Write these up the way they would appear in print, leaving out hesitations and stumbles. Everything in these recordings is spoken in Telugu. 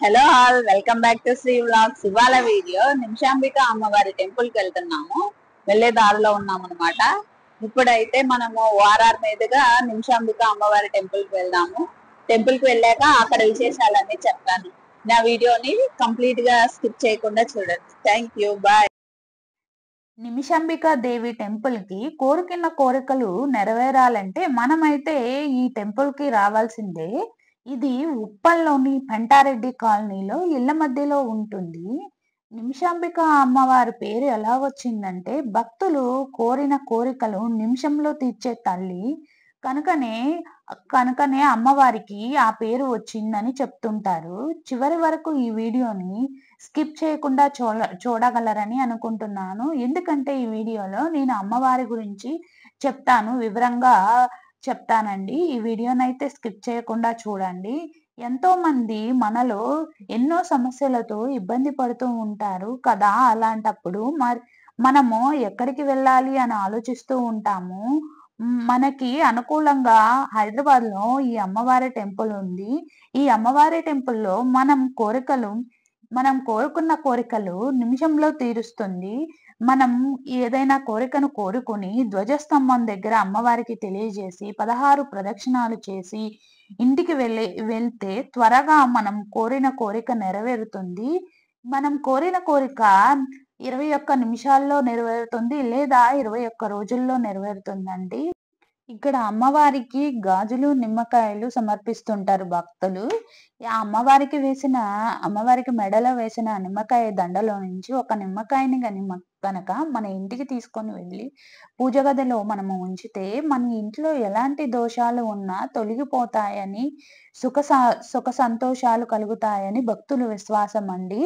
Hello all, welcome back to Sri vlogs. ఇవాళ వీడియో నిమిషాంబిక అమ్మవారి టెంపుల్ కి వెళ్తున్నాము. వెళ్లే దారిలో ఉన్నాం అనమాట. ఇప్పుడైతే మనము ఓఆర్ఆర్ మీదుగా నిమిషాంబిక అమ్మవారి టెంపుల్ కి వెళ్దాము. టెంపుల్ కి వెళ్ళాక అక్కడ విశేషాలన్నీ చెప్తాను. నా వీడియోని కంప్లీట్ గా స్కిప్ చేయకుండా చూడండి. Thank you, bye. Nimishambika Devi temple కి కోరుకున్న కోరికలు నెరవేరాలంటే మనమైతే ఈ టెంపుల్ కి రావాల్సిందే. ఇది ఉప్పల్లోని పెంటారెడ్డి కాలనీలో ఇళ్ల మధ్యలో ఉంటుంది. నిమిషాంబిక అమ్మవారి పేరు ఎలా వచ్చిందంటే భక్తులు కోరిన కోరికలు నిమిషంలో తీర్చే తల్లి కనుకనే కనుకనే అమ్మవారికి ఆ పేరు వచ్చిందని చెప్తుంటారు. చివరి వరకు ఈ వీడియోని స్కిప్ చేయకుండా చూడగలరని అనుకుంటున్నాను. ఎందుకంటే ఈ వీడియోలో నేను అమ్మవారి గురించి చెప్తాను, వివరంగా చెప్తానండి. ఈ వీడియోనైతే స్కిప్ చేయకుండా చూడండి. ఎంతో మంది మనలో ఎన్నో సమస్యలతో ఇబ్బంది పడుతూ ఉంటారు కదా. అలాంటప్పుడు మనము ఎక్కడికి వెళ్ళాలి అని ఆలోచిస్తూ ఉంటాము. మనకి అనుకూలంగా హైదరాబాద్ లో ఈ అమ్మవారి టెంపుల్ ఉంది. ఈ అమ్మవారి టెంపుల్లో మనం కోరుకున్న కోరికలు నిమిషంలో తీరుస్తుంది. మనం ఏదైనా కోరికను కోరుకుని ధ్వజస్తంభం దగ్గర అమ్మవారికి తెలియజేసి 16 ప్రదక్షిణాలు చేసి ఇంటికి వెళ్తే త్వరగా మనం కోరిన కోరిక నెరవేరుతుంది. మనం కోరిన కోరిక 21 నిమిషాల్లో నెరవేరుతుంది, లేదా 21 రోజుల్లో నెరవేరుతుందండి. ఇక్కడ అమ్మవారికి గాజులు నిమ్మకాయలు సమర్పిస్తుంటారు భక్తులు. అమ్మవారికి మెడలో వేసిన నిమ్మకాయ దండలో నుంచి ఒక నిమ్మకాయని కనుక మన ఇంటికి తీసుకొని వెళ్ళి పూజ గదిలో మనము ఉంచితే మన ఇంట్లో ఎలాంటి దోషాలు ఉన్నా తొలగిపోతాయని, సుఖ సంతోషాలు కలుగుతాయని భక్తుల విశ్వాసం అండి.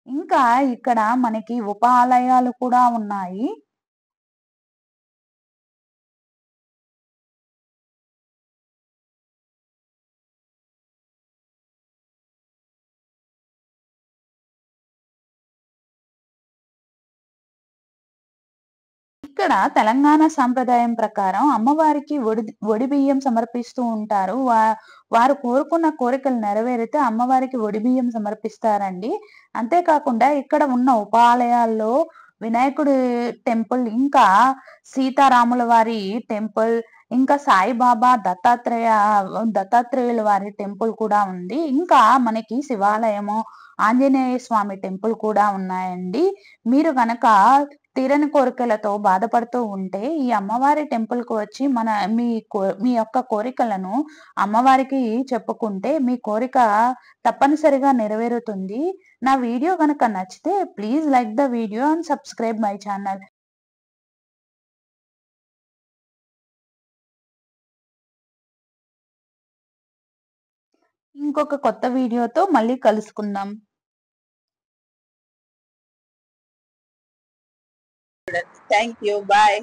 ఇంకా ఇక్కడ మనకి ఉపాలయాలు కూడా ఉన్నాయి. ఇక్కడ తెలంగాణ సాంప్రదాయం ప్రకారం అమ్మవారికి ఒడి బియ్యం సమర్పిస్తూ ఉంటారు. వారు కోరుకున్న కోరికలు నెరవేరితే అమ్మవారికి ఒడి బియ్యం సమర్పిస్తారండి. అంతేకాకుండా ఇక్కడ ఉన్న ఉపాలయాల్లో వినాయకుడి టెంపుల్, ఇంకా సీతారాముల వారి టెంపుల్, ఇంకా సాయిబాబా దత్తాత్రేయుల వారి టెంపుల్ కూడా ఉంది. ఇంకా మనకి శివాలయము, ఆంజనేయ స్వామి టెంపుల్ కూడా ఉన్నాయండి. మీరు గనక తీరని కోరికలతో బాధపడుతూ ఉంటే ఈ అమ్మవారి టెంపుల్ కు వచ్చి మీ యొక్క కోరికలను అమ్మవారికి చెప్పుకుంటే మీ కోరిక తప్పనిసరిగా నెరవేరుతుంది. నా వీడియో కనుక నచ్చితే please like the video and subscribe my channel. ఇంకొక కొత్త వీడియోతో మళ్ళీ కలుసుకుందాం. Thank you, bye.